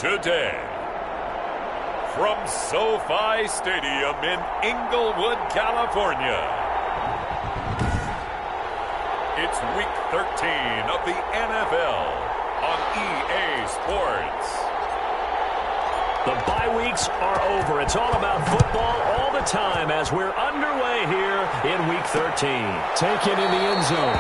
today. From SoFi Stadium in Inglewood, California, it's Week 13 of the NFL on EA Sports. The bye weeks are over. It's all about football all the time as we're underway here in Week 13. Taken in the end zone.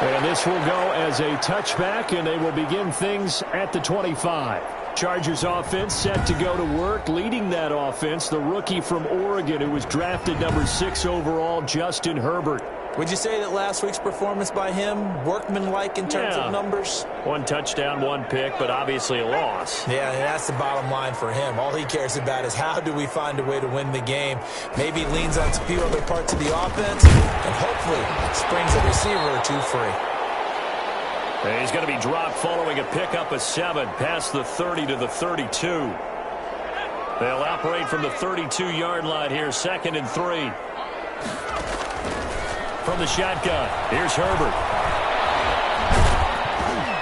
And this will go as a touchback, and they will begin things at the 25. Chargers offense set to go to work. Leading that offense, the rookie from Oregon who was drafted number 6 overall, Justin Herbert. Would you say that last week's performance by him, workmanlike in terms of numbers? 1 touchdown, 1 pick, but obviously a loss. Yeah, and that's the bottom line for him. All he cares about is how do we find a way to win the game. Maybe leans on a few other parts of the offense, and hopefully springs a receiver or two free. And he's going to be dropped following a pickup of 7 past the 30 to the 32. They'll operate from the 32-yard line here, 2nd and 3. From the shotgun, here's Herbert.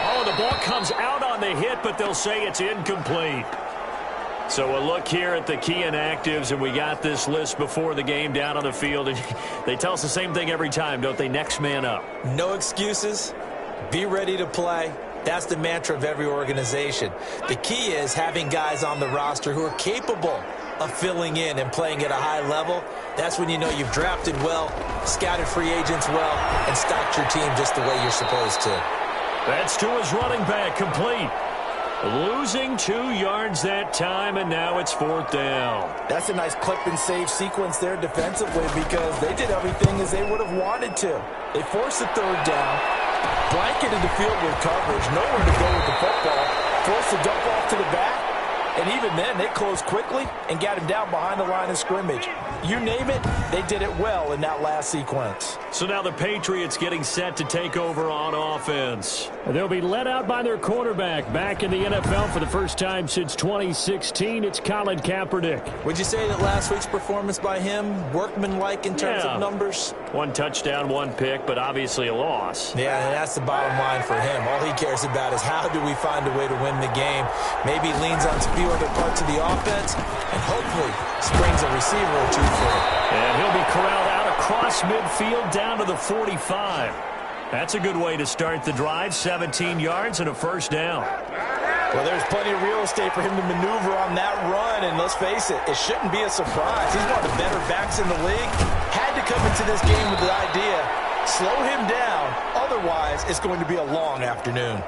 Oh, the ball comes out on the hit, but they'll say it's incomplete. So a look here at the key inactives, and we got this list before the game down on the field. And they tell us the same thing every time, don't they? Next man up. No excuses. Be ready to play. That's the mantra of every organization. The key is having guys on the roster who are capable of filling in and playing at a high level. That's when you know you've drafted well, scouted free agents well, and stocked your team just the way you're supposed to. That's to his running back, complete. Losing 2 yards that time, and now it's 4th down. That's a nice clip and save sequence there defensively because they did everything as they would have wanted to. They forced the 3rd down, blanketed the field with coverage, nowhere to go with the football, forced the dump off to the back, and even then they closed quickly and got him down behind the line of scrimmage. You name it, they did it well in that last sequence. So now the Patriots getting set to take over on offense. They'll be led out by their quarterback. Back in the NFL for the first time since 2016, it's Colin Kaepernick. Would you say that last week's performance by him, workmanlike in terms of numbers? 1 touchdown, 1 pick, but obviously a loss. Yeah, and that's the bottom line for him. All he cares about is how do we find a way to win the game. Maybe leans on a few other parts of the offense, and hopefully springs a receiver or two free. And he'll be corralled out across midfield down to the 45. That's a good way to start the drive. 17 yards and a 1st down. Well, there's plenty of real estate for him to maneuver on that run, and let's face it, it shouldn't be a surprise. He's one of the better backs in the league. Had to come into this game with the idea, slow him down, otherwise it's going to be a long afternoon.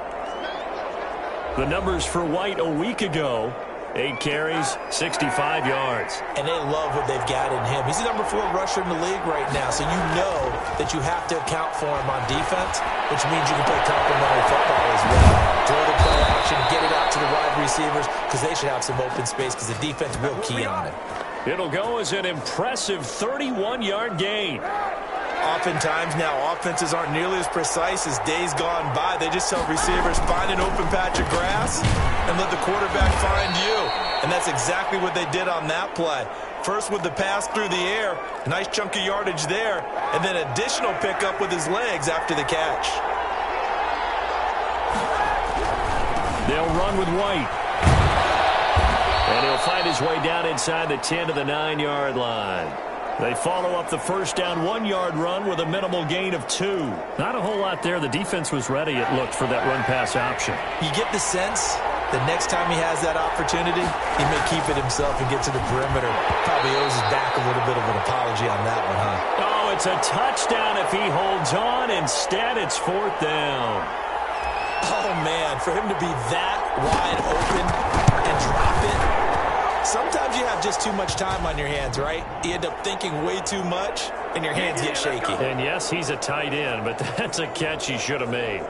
The numbers for White a week ago: 8 carries, 65 yards. And they love what they've got in him. He's the number 4 rusher in the league right now, so you know that you have to account for him on defense, which means you can play complementary football as well. Throw the play action, get it out to the wide receivers, because they should have some open space, because the defense will key on it. It'll go as an impressive 31-yard gain. Oftentimes now, offenses aren't nearly as precise as days gone by. They just tell receivers, find an open patch of grass and let the quarterback find you. And that's exactly what they did on that play. First with the pass through the air, nice chunk of yardage there, and then additional pickup with his legs after the catch. They'll run with White. And he'll find his way down inside the 10 to the 9-yard line. They follow up the 1st down 1-yard run with a minimal gain of 2. Not a whole lot there. The defense was ready, it looked, for that run-pass option. You get the sense the next time he has that opportunity, he may keep it himself and get to the perimeter. Probably owes his back a little bit of an apology on that one, huh? Oh, it's a touchdown if he holds on. Instead, it's 4th down. Oh, man, for him to be that wide open and drop it. Sometimes you have just too much time on your hands, right? You end up thinking way too much, and your hands get shaky. And yes, he's a tight end, but that's a catch he should have made.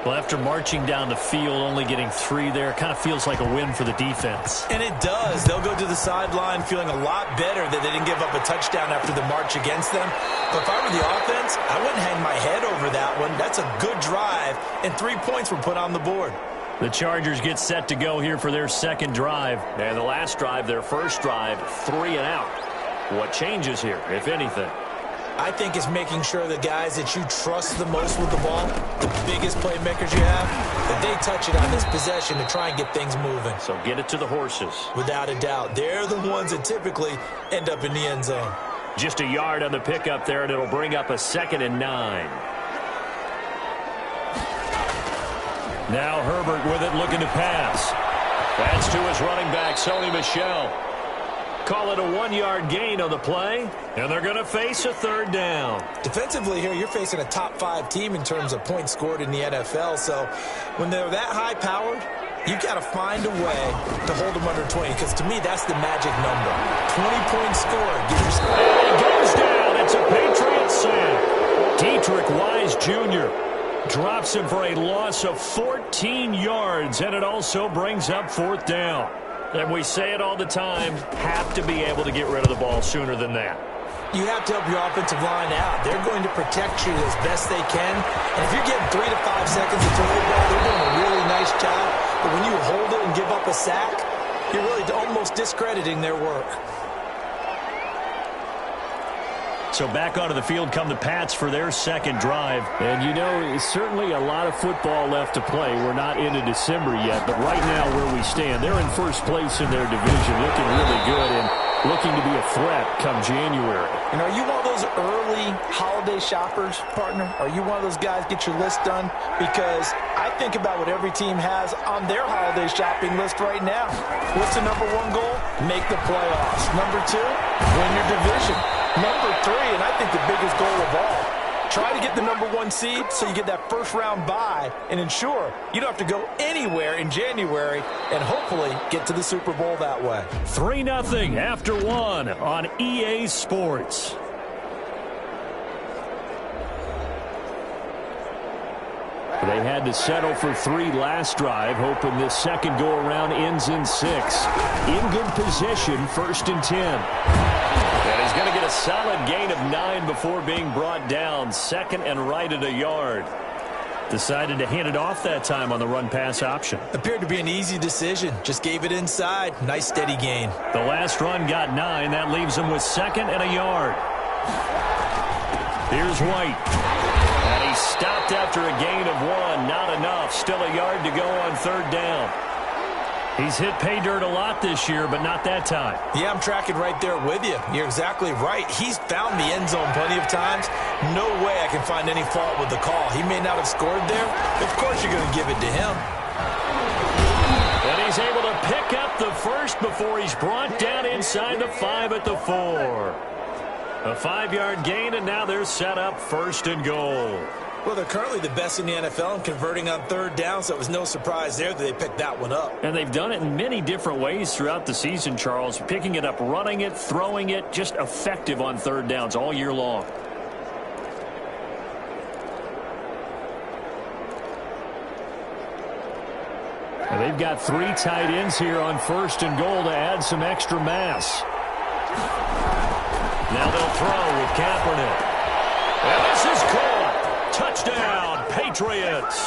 Well, after marching down the field, only getting 3 there, it kind of feels like a win for the defense. And it does. They'll go to the sideline feeling a lot better that they didn't give up a touchdown after the march against them. But if I were the offense, I wouldn't hang my head over that one. That's a good drive, and 3 points were put on the board. The Chargers get set to go here for their 2nd drive. And the last drive, their 1st drive, 3 and out. What changes here, if anything? I think it's making sure the guys that you trust the most with the ball, the biggest playmakers you have, that they touch it on this possession to try and get things moving. So get it to the horses. Without a doubt. They're the ones that typically end up in the end zone. Just a yard on the pickup there, and it'll bring up a 2nd and 9. Now Herbert with it, looking to pass. That's to his running back, Sony Michel. Call it a 1-yard gain on the play, and they're going to face a 3rd down. Defensively here, you're facing a top 5 team in terms of points scored in the NFL, so when they're that high-powered, you got to find a way to hold them under 20, because to me, that's the magic number. 20-point score. And he goes down. It's a Patriot sack. Dietrich Wise Jr. drops him for a loss of 14 yards, and it also brings up 4th down. And we say it all the time, have to be able to get rid of the ball sooner than that. You have to help your offensive line out. They're going to protect you as best they can. And if you're getting 3 to 5 seconds to throw the ball, they're doing a really nice job. But when you hold it and give up a sack, you're really almost discrediting their work. So back onto the field come the Pats for their 2nd drive. And, you know, certainly a lot of football left to play. We're not into December yet, but right now where we stand, they're in first place in their division, looking really good and looking to be a threat come January. And are you one of those early holiday shoppers, partner? Are you one of those guys get your list done? Because I think about what every team has on their holiday shopping list right now. What's the number 1 goal? Make the playoffs. Number 2, win your division. Number 3, and I think the biggest goal of all, try to get the number 1 seed so you get that first-round bye and ensure you don't have to go anywhere in January and hopefully get to the Super Bowl that way. 3-0 after 1 on EA Sports. They had to settle for 3 last drive, hoping this second go-around ends in 6. In good position, 1st and 10. And he's going to get a solid gain of 9 before being brought down. 2nd and right at a yard. Decided to hand it off that time on the run-pass option. Appeared to be an easy decision. Just gave it inside. Nice steady gain. The last run got 9. That leaves him with 2nd and a yard. Here's White. And he stopped after a gain of 1. Not enough. Still a yard to go on 3rd down. He's hit pay dirt a lot this year, but not that time. Yeah, I'm tracking right there with you. You're exactly right. He's found the end zone plenty of times. No way I can find any fault with the call. He may not have scored there, but of course you're going to give it to him. And he's able to pick up the first before he's brought down inside the 5 at the 4. A 5-yard gain, and now they're set up 1st and goal. Well, they're currently the best in the NFL in converting on 3rd down, so it was no surprise there that they picked that one up. And they've done it in many different ways throughout the season, Charles. Picking it up, running it, throwing it, just effective on 3rd downs all year long. And they've got 3 tight ends here on 1st and goal to add some extra mass. Now they'll throw with Kaepernick. And this is caught. Touchdown, Patriots.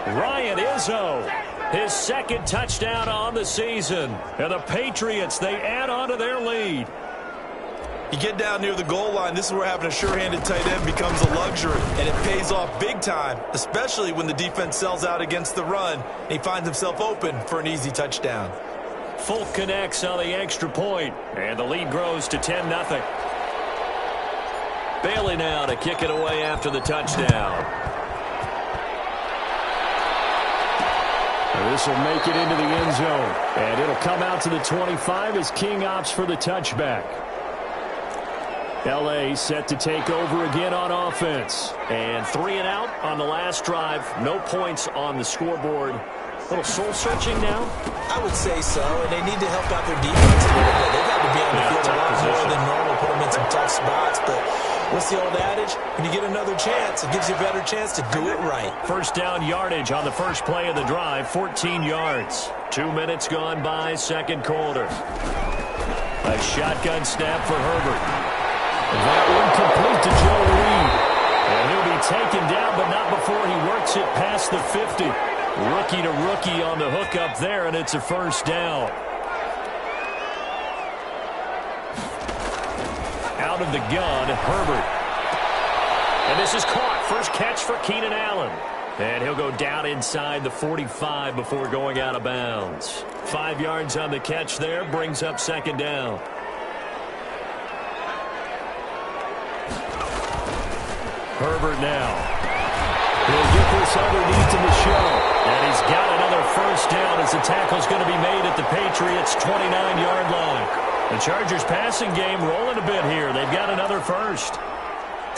Ryan Izzo, his 2nd touchdown on the season. And the Patriots, they add on to their lead. You get down near the goal line, this is where having a sure-handed tight end becomes a luxury, and it pays off big time, especially when the defense sells out against the run, and he finds himself open for an easy touchdown. Folk connects on the extra point, and the lead grows to 10-0. Bailey now to kick it away after the touchdown. This will make it into the end zone, and it'll come out to the 25 as King opts for the touchback. L.A. set to take over again on offense. And 3 and out on the last drive. No points on the scoreboard. A little soul-searching now? I would say so, and they need to help out their defense a little bit. They've got to be on the field a lot more than normal, put them in some tough spots, but what's the old adage? When you get another chance, it gives you a better chance to do it right. 1st down yardage on the first play of the drive, 14 yards. 2 minutes gone by, 2nd quarter. A shotgun snap for Herbert. That one complete to Joe Reed. And he'll be taken down, but not before he works it past the 50. Rookie to rookie on the hook up there, and it's a 1st down. out of the gun, Herbert. And this is caught. First catch for Keenan Allen. And he'll go down inside the 45 before going out of bounds. 5 yards on the catch there, brings up second down. Herbert now. He'll get this underneath to Michel. And he's got another first down as the tackle's going to be made at the Patriots' 29-yard line. The Chargers passing game rolling a bit here. They've got another first.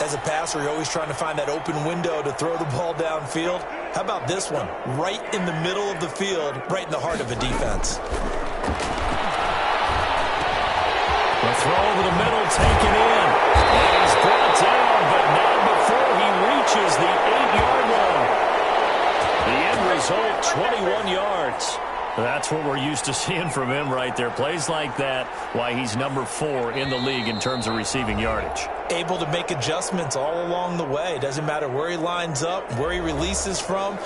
As a passer, you're always trying to find that open window to throw the ball downfield. How about this one? Right in the middle of the field, right in the heart of a defense. The throw over the middle, taken in. And he's brought down, but not before he reaches the 8-yard line. The end result, 21 yards. That's what we're used to seeing from him right there. Plays like that, why he's number 4 in the league in terms of receiving yardage. Able to make adjustments all along the way. Doesn't matter where he lines up, where he releases from.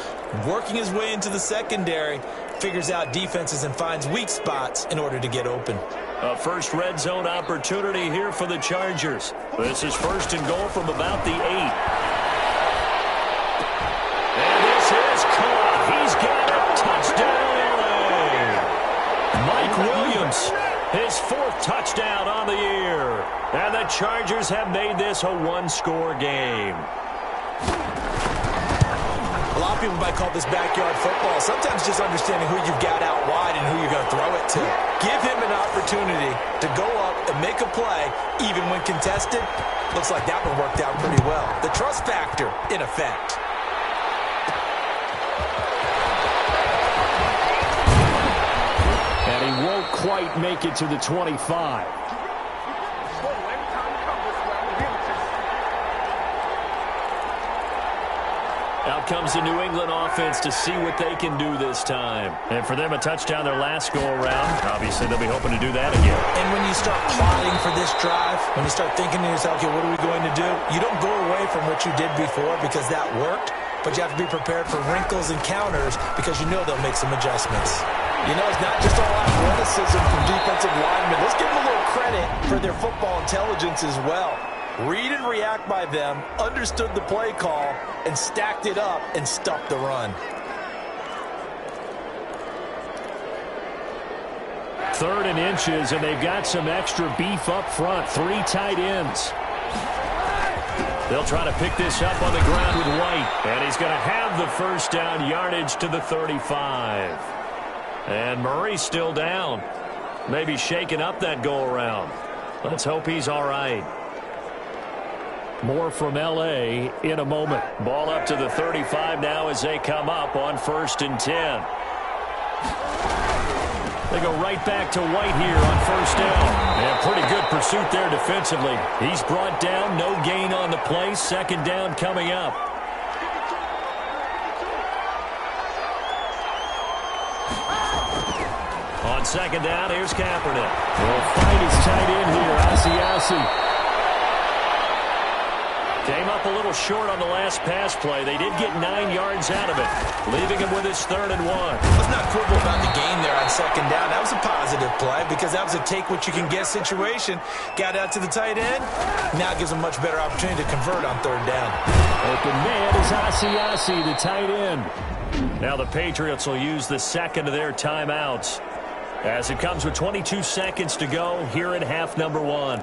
Working his way into the secondary, figures out defenses and finds weak spots in order to get open. A first red zone opportunity here for the Chargers. This is first and goal from about the 8. And this is caught. He's got a touchdown. Mike Williams, his 4th touchdown on the year. And the Chargers have made this a one-score game. A lot of people might call this backyard football. Sometimes just understanding who you've got out wide and who you're going to throw it to. Give him an opportunity to go up and make a play, even when contested. Looks like that one worked out pretty well. The trust factor in effect. And he won't quite make it to the 25. Out comes the New England offense to see what they can do this time. And for them, a touchdown their last go-around. Obviously, they'll be hoping to do that again. And when you start plotting for this drive, when you start thinking to yourself, okay, what are we going to do? You don't go away from what you did before because that worked, but you have to be prepared for wrinkles and counters because you know they'll make some adjustments. You know, it's not just all athleticism from defensive linemen. Let's give them a little credit for their football intelligence as well. Read and react by them, understood the play call, and stacked it up and stuffed the run. 3rd and inches, and they've got some extra beef up front. 3 tight ends. They'll try to pick this up on the ground with White. And he's going to have the first down, yardage to the 35. And Murray's still down. Maybe shaking up that go-around. Let's hope he's all right. More from L.A. in a moment. Ball up to the 35 now as they come up on 1st and 10. They go right back to White here on 1st down. And pretty good pursuit there defensively. He's brought down, no gain on the play. 2nd down coming up. On 2nd down, here's Kaepernick. Will find his tight end here, Asiasi. Came up a little short on the last pass play. They did get 9 yards out of it, leaving him with his 3rd and 1. Let's not quibble about the gain there on 2nd down. That was a positive play because that was a take-what-you-can-get situation. Got out to the tight end. Now gives him a much better opportunity to convert on 3rd down. Open man is Asiasi, the tight end. Now the Patriots will use the 2nd of their timeouts as it comes with 22 seconds to go here in half number 1.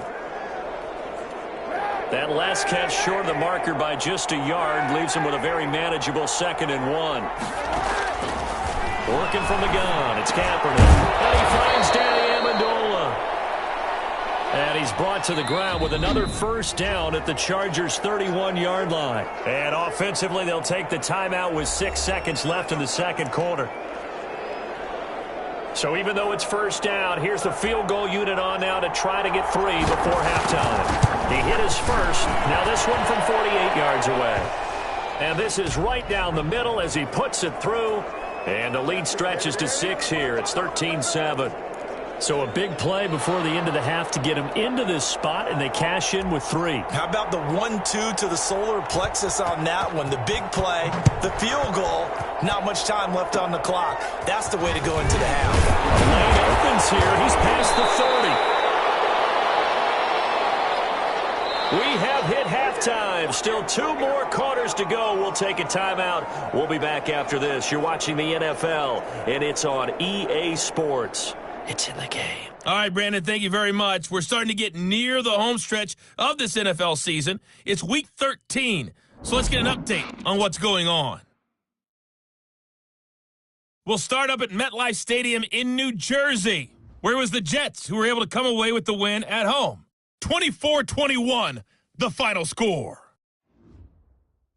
That last catch short of the marker by just a yard leaves him with a very manageable 2nd and 1. Working from the gun, it's Kaepernick. And he finds Danny Amendola. And he's brought to the ground with another first down at the Chargers' 31-yard line. And offensively, they'll take the timeout with 6 seconds left in the 2nd quarter. So even though it's first down, here's the field goal unit on now to try to get 3 before halftime. He hit his first. Now this one from 48 yards away. And this is right down the middle as he puts it through. And the lead stretches to 6 here. It's 13-7. So a big play before the end of the half to get him into this spot, and they cash in with 3. How about the 1-2 to the solar plexus on that one? The big play, the field goal, not much time left on the clock. That's the way to go into the half. The lane opens here. He's past the 30. We have hit halftime. Still 2 more quarters to go. We'll take a timeout. We'll be back after this. You're watching the NFL, and it's on EA Sports. It's in the game. All right, Brandon, thank you very much. We're starting to get near the home stretch of this NFL season. It's Week 13, so let's get an update on what's going on. We'll start up at MetLife Stadium in New Jersey, where it was the Jets who were able to come away with the win at home. 24-21, the final score.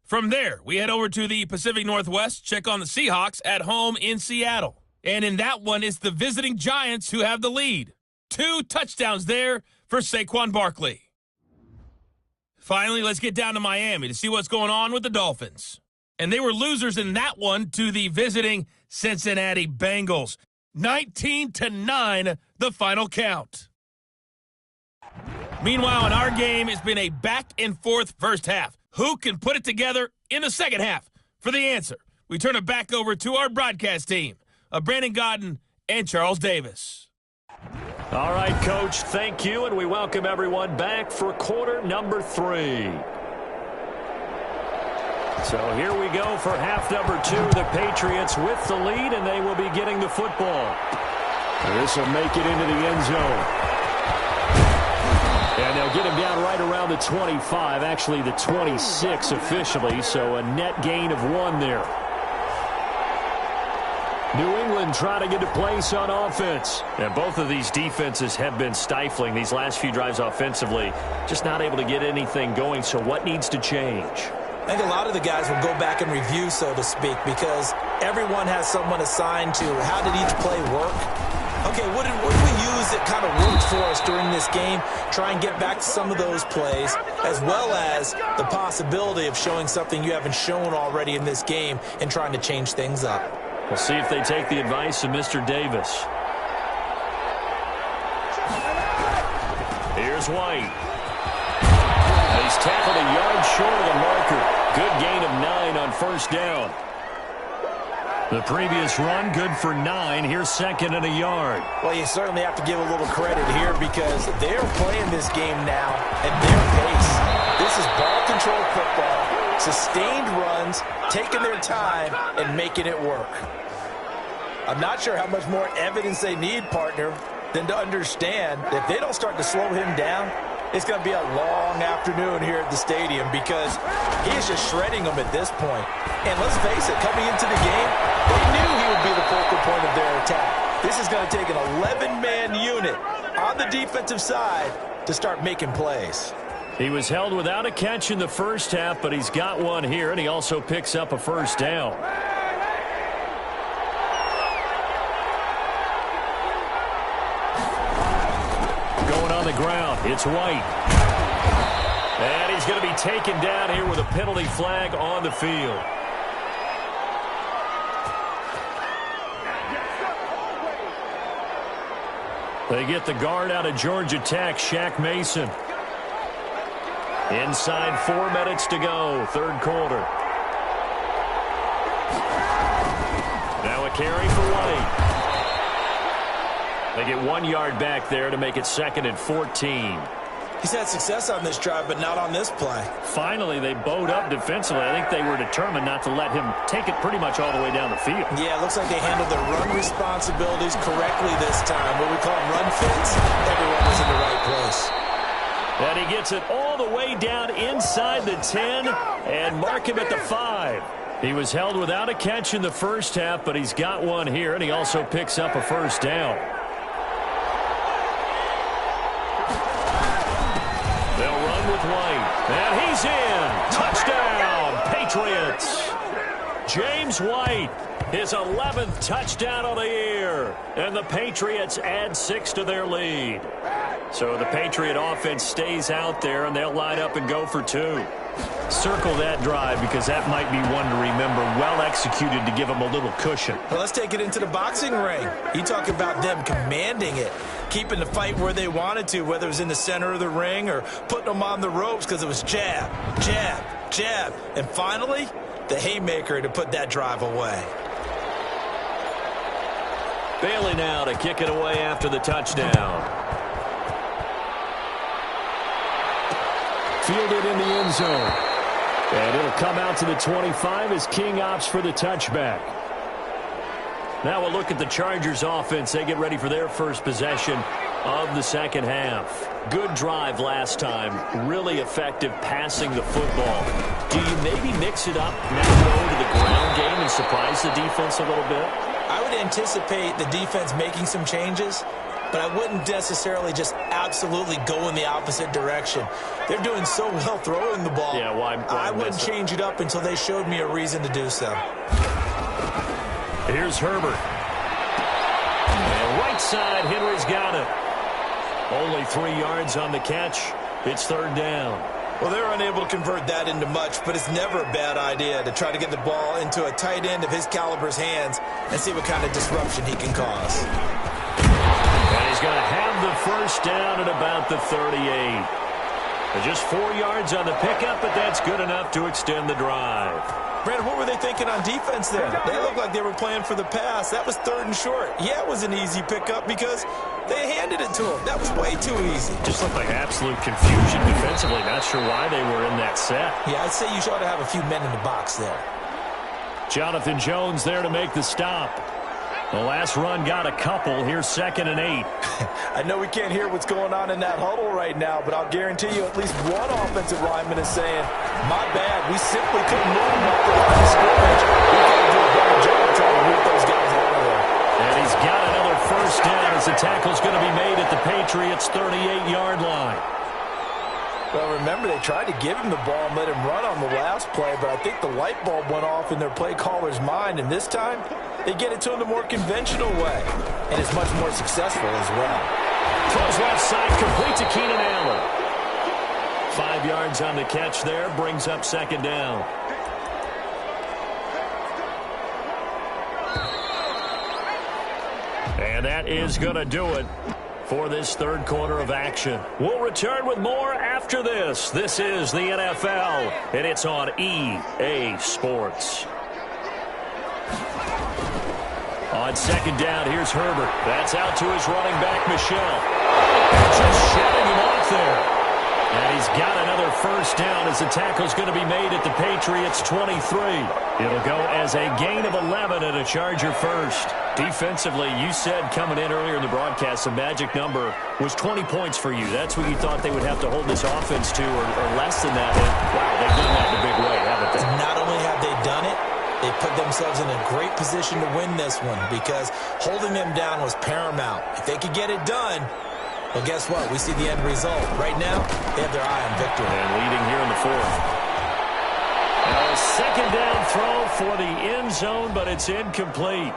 From there, we head over to the Pacific Northwest, check on the Seahawks at home in Seattle. And in that one, it's the visiting Giants who have the lead. 2 touchdowns there for Saquon Barkley. Finally, let's get down to Miami to see what's going on with the Dolphins. And they were losers in that one to the visiting Cincinnati Bengals. 19-9, the final count. Meanwhile, in our game, it's been a back-and-forth first half. Who can put it together in the second half? For the answer, we turn it back over to our broadcast team of Brandon Godden and Charles Davis. All right, Coach, thank you, and we welcome everyone back for quarter number 3. So here we go for half number 2. The Patriots with the lead, and they will be getting the football. This will make it into the end zone. And they'll get him down right around the 25, actually the 26 officially, so a net gain of 1 there. New England trying to get a place on offense. And both of these defenses have been stifling these last few drives offensively. Just not able to get anything going, so what needs to change? I think a lot of the guys will go back and review, so to speak, because everyone has someone assigned to how did each play work. Okay, what did we use that kind of worked for us during this game? Try and get back to some of those plays, as well as the possibility of showing something you haven't shown already in this game and trying to change things up. We'll see if they take the advice of Mr. Davis. Here's White. He's tackled a yard short of the marker. Good gain of 9 on first down. The previous run, good for 9. Here's second and a yard. Well, you certainly have to give a little credit here because they're playing this game now at their pace. This is ball-controlled football, sustained runs, taking their time, and making it work. I'm not sure how much more evidence they need, partner, than to understand that if they don't start to slow him down, it's going to be a long afternoon here at the stadium because he is just shredding them at this point. And let's face it, coming into the game, they knew he would be the focal point of their attack. This is going to take an 11-man unit on the defensive side to start making plays. He was held without a catch in the first half, but he's got one here, and he also picks up a first down. Going on the ground, it's White. And he's going to be taken down here with a penalty flag on the field. They get the guard out of Georgia Tech, Shaq Mason. Inside 4 minutes to go, third quarter. Now a carry for White. They get 1 yard back there to make it second and 14. He's had success on this drive, but not on this play. Finally, they bowed up defensively. I think they were determined not to let him take it pretty much all the way down the field. Yeah, it looks like they handled their run responsibilities correctly this time. What we call them run fits, everyone was in the right place. And he gets it all the way down inside the 10 and mark him at the 5. He was held without a catch in the first half, but he's got one here, and he also picks up a first down. They'll run with White, and he's in. Touchdown, Patriots. James White, his 11th touchdown of the year, and the Patriots add 6 to their lead. So the Patriot offense stays out there, and they'll line up and go for 2. Circle that drive because that might be one to remember. Well executed to give them a little cushion. Well, let's take it into the boxing ring. You talk about them commanding it, keeping the fight where they wanted to, whether it was in the center of the ring or putting them on the ropes because it was jab, jab, jab. And finally, the haymaker to put that drive away. Bailey now to kick it away after the touchdown. Fielded in the end zone. And it'll come out to the 25 as King opts for the touchback. Now we'll look at the Chargers offense. They get ready for their first possession of the second half. Good drive last time. Really effective passing the football. Do you maybe mix it up now go to the ground game and surprise the defense a little bit? I would anticipate the defense making some changes, but I wouldn't necessarily just absolutely go in the opposite direction. They're doing so well throwing the ball. Yeah, why I wouldn't change it up until they showed me a reason to do so. Here's Herbert. And right side, Henry's got it. Only 3 yards on the catch. It's third down. Well, they're unable to convert that into much, but it's never a bad idea to try to get the ball into a tight end of his caliber's hands and see what kind of disruption he can cause. And he's going to have the first down at about the 38. Just 4 yards on the pickup, but that's good enough to extend the drive. Brandon, what were they thinking on defense there? They looked like they were playing for the pass. That was 3rd and short. Yeah, it was an easy pickup because they handed it to him. That was way too easy. Just looked like absolute confusion defensively. Not sure why they were in that set. Yeah, I'd say you ought to have a few men in the box there. Jonathan Jones there to make the stop. The last run got a couple. Here's 2nd and 8. I know we can't hear what's going on in that huddle right now, but I'll guarantee you at least one offensive lineman is saying, my bad, we simply couldn't move him up the line of scrimmage. We've got to do a better job trying to root those guys out of there. And he's got another first down as the tackle's going to be made at the Patriots' 38-yard line. Well, remember, they tried to give him the ball and let him run on the last play, but I think the light bulb went off in their play caller's mind, and this time they get it to him the more conventional way, and it's much more successful as well. Throws left side, complete to Keenan Allen. 5 yards on the catch there, brings up 2nd down. And that is going to do it for this third quarter of action. We'll return with more after this. This is the NFL, and it's on EA Sports. On 2nd down, here's Herbert. That's out to his running back, Michel. Just shutting him off there. And he's got another first down as the tackle's going to be made at the Patriots' 23. It'll go as a gain of 11 and a Charger first. Defensively, you said coming in earlier in the broadcast, the magic number was 20 points for you. That's what you thought they would have to hold this offense to, or less than that. And, wow, they've done that in a big way, haven't they? Not only have they done it, they put themselves in a great position to win this one because holding them down was paramount. If they could get it done, well, guess what? We see the end result. Right now, they have their eye on victory. And leading here in the 4th. A 2nd down throw for the end zone, but it's incomplete.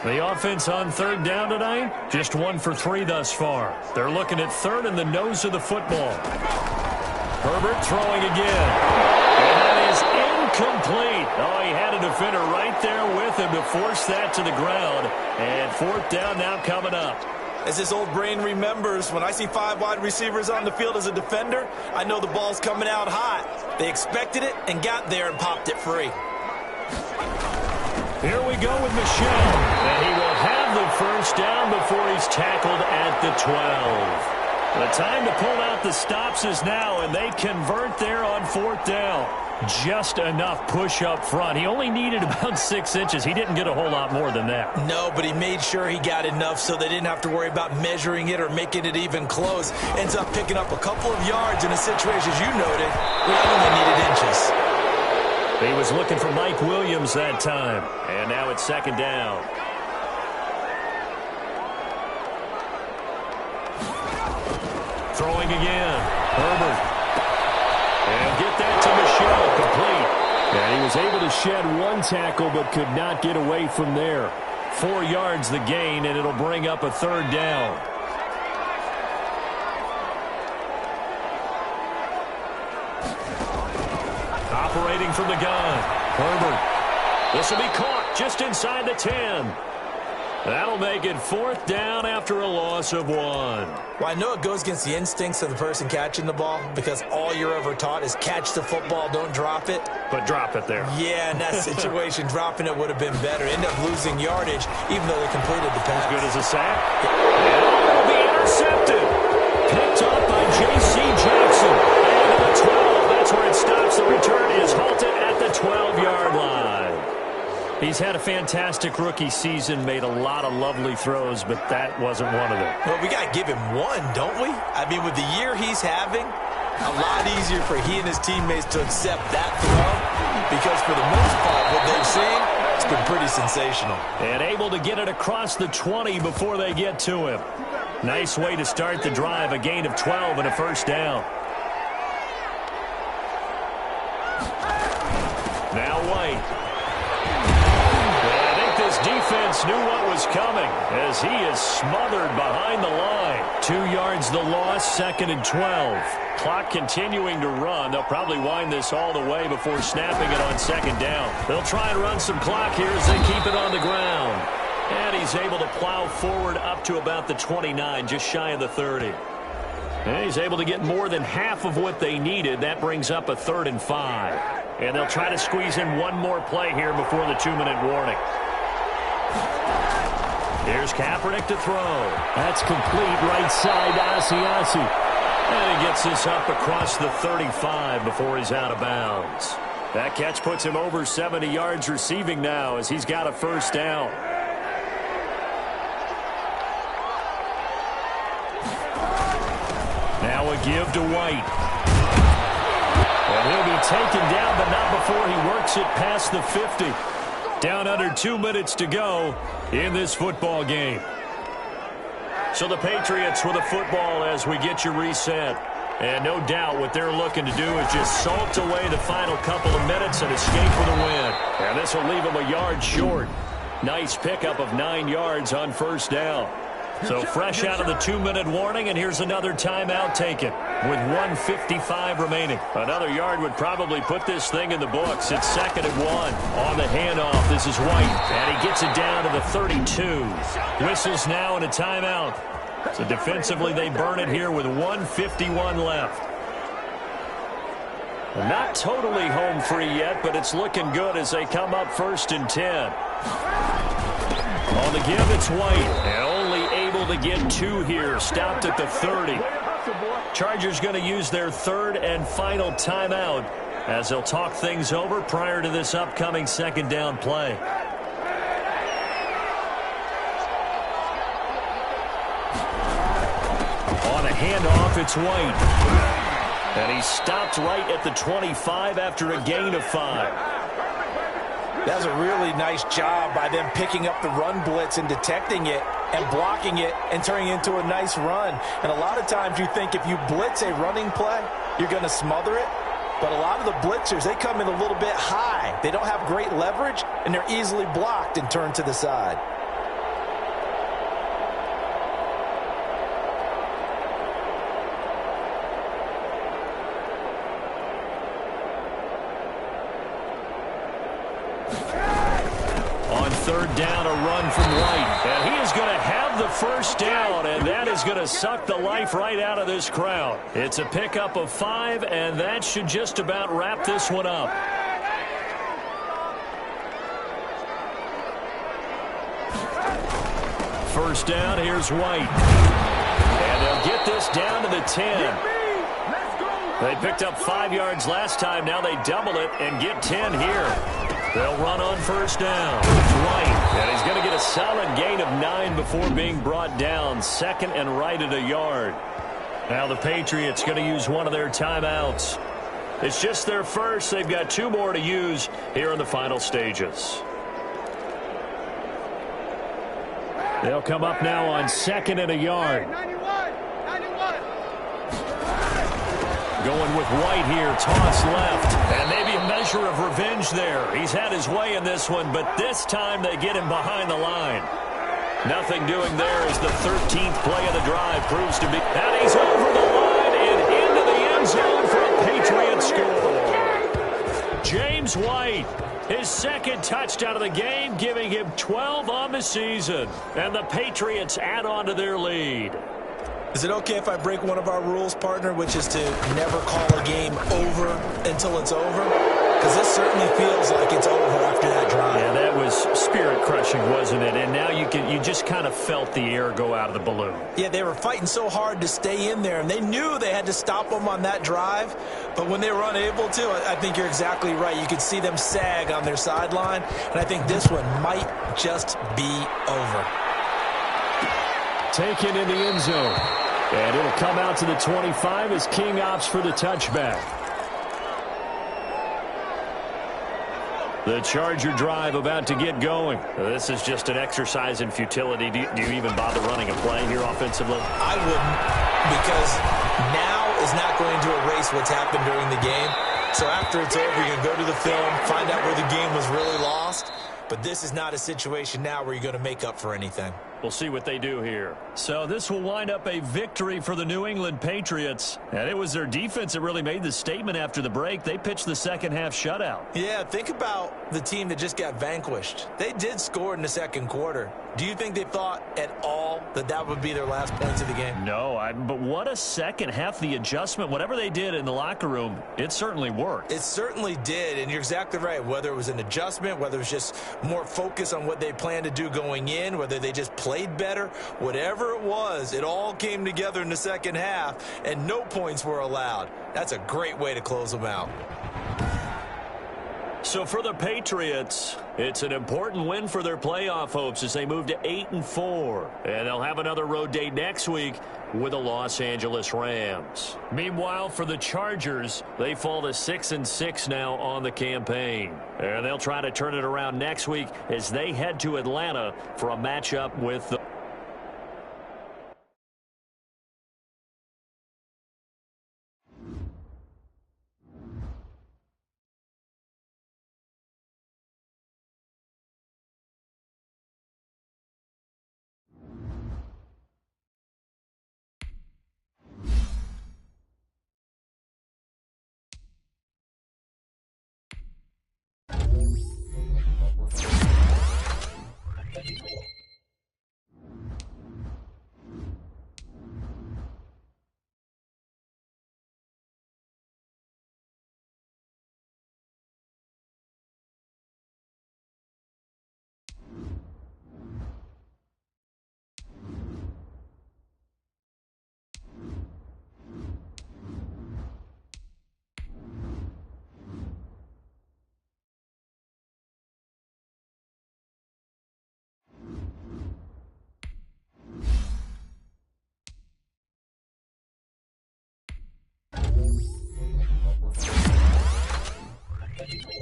The offense on 3rd down tonight, just 1 for 3 thus far. They're looking at 3rd in the nose of the football. Herbert throwing again. And that is incomplete. Oh, he had a defender right there with him to force that to the ground. And 4th down now coming up. As this old brain remembers, when I see 5 wide receivers on the field as a defender, I know the ball's coming out hot. They expected it and got there and popped it free. Here we go with Michel. And he will have the first down before he's tackled at the 12. The time to pull out the stops is now, and they convert there on 4th down. Just enough push up front. He only needed about 6 inches. He didn't get a whole lot more than that. No, but he made sure he got enough so they didn't have to worry about measuring it or making it even close. Ends up picking up a couple of yards in a situation, as you noted, where he only needed inches. He was looking for Mike Williams that time. And now it's 2nd down. Throwing again. Herbert. And get that to Michel, complete. And he was able to shed 1 tackle but could not get away from there. 4 yards the gain, and it'll bring up a 3rd down. Operating from the gun. Herbert. This will be caught just inside the 10. That'll make it 4th down after a loss of 1. Well, I know it goes against the instincts of the person catching the ball because all you're ever taught is catch the football, don't drop it. But drop it there. Yeah, in that situation, dropping it would have been better. End up losing yardage, even though they completed the pass. As good as a sack. Yeah. intercepted. Picked up by J.C. Jackson. And to the 12. That's where it stops. The return is halted at the 12-yard line. He's had a fantastic rookie season, made a lot of lovely throws, but that wasn't one of them. Well, we got to give him one, don't we? I mean, with the year he's having, a lot easier for he and his teammates to accept that throw because for the most part, what they've seen, it's been pretty sensational. And able to get it across the 20 before they get to him. Nice way to start the drive, a gain of 12 and a first down. Now White. I think this defense knew what was coming as he is smothered behind the line. 2 yards the loss, 2nd and 12. Clock continuing to run. They'll probably wind this all the way before snapping it on 2nd down. They'll try and run some clock here as they keep it on the ground. And he's able to plow forward up to about the 29, just shy of the 30. And he's able to get more than half of what they needed. That brings up a 3rd and 5. And they'll try to squeeze in one more play here before the 2-minute warning. Here's Kaepernick to throw. That's complete right side to Asiasi. And he gets this up across the 35 before he's out of bounds. That catch puts him over 70 yards receiving now as he's got a first down. Now a give to White. And he'll be taken down, but not before he works it past the 50. Down under 2 minutes to go in this football game. So the Patriots with a football as we get you reset. And no doubt what they're looking to do is just salt away the final couple of minutes and escape with a win. And this will leave them a yard short. Nice pickup of 9 yards on first down. So fresh out of the 2-minute warning, and here's another timeout taken with 1:55 remaining. Another yard would probably put this thing in the books. It's 2nd and 1 on the handoff. This is White, and he gets it down to the 32. Whistles now and a timeout. So defensively, they burn it here with 1:51 left. Not totally home free yet, but it's looking good as they come up 1st and 10. On the give, it's White, and only able to get 2 here. Stopped at the 30. Chargers going to use their 3rd and final timeout as they'll talk things over prior to this upcoming 2nd down play. On a handoff, it's White. And he stopped right at the 25 after a gain of 5. That's a really nice job by them picking up the run blitz and detecting it and blocking it and turning it into a nice run. And a lot of times you think if you blitz a running play, you're going to smother it. But a lot of the blitzers, they come in a little bit high. They don't have great leverage, and they're easily blocked and turned to the side. On 3rd down, a run from White. And he is going to have the first down, and that is going to suck the life right out of this crowd. It's a pickup of 5, and that should just about wrap this one up. First down, here's White. And they'll get this down to the 10. They picked up 5 yards last time. Now they double it and get 10 here. They'll run on first down. It's White, and he's going to get a solid gain of 9 before being brought down. 2nd and right at a yard. Now the Patriots going to use one of their timeouts. It's just their first. They've got 2 more to use here in the final stages. They'll come up now on 2nd and a yard. Going with White here, toss left, and maybe a measure of revenge there. He's had his way in this one, but this time they get him behind the line. Nothing doing there as the 13th play of the drive proves to be. And he's over the line and into the end zone for a Patriot score. James White, his 2nd touchdown of the game, giving him 12 on the season. And the Patriots add on to their lead. Is it okay if I break one of our rules, partner, which is to never call a game over until it's over? because this certainly feels like it's over after that drive. Yeah, that was spirit-crushing, wasn't it? And now you just kind of felt the air go out of the balloon. Yeah, they were fighting so hard to stay in there, and they knew they had to stop them on that drive. But when they were unable to, I think you're exactly right. You could see them sag on their sideline, and I think this one might just be over. Taken in the end zone. And it'll come out to the 25 as King opts for the touchback. The Charger drive about to get going. This is just an exercise in futility. Do you even bother running a play here offensively? I wouldn't, because now is not going to erase what's happened during the game. So after it's over, you're going to go to the film, find out where the game was really lost. But this is not a situation now where you're going to make up for anything. We'll see what they do here. So this will wind up a victory for the New England Patriots. And it was their defense that really made the statement after the break. They pitched the second half shutout. Yeah, think about the team that just got vanquished. They did score in the second quarter. Do you think they thought at all that that would be their last points of the game? No, but what a second half. The adjustment, whatever they did in the locker room, it certainly worked. It certainly did, and you're exactly right. Whether it was an adjustment, whether it was just more focus on what they planned to do going in, whether they just played better, whatever it was, it all came together in the second half, and no points were allowed. That's a great way to close them out. So for the Patriots, it's an important win for their playoff hopes as they move to 8-4. And they'll have another road date next week with the Los Angeles Rams. Meanwhile, for the Chargers, they fall to 6-6 now on the campaign. And they'll try to turn it around next week as they head to Atlanta for a matchup with the Thank you.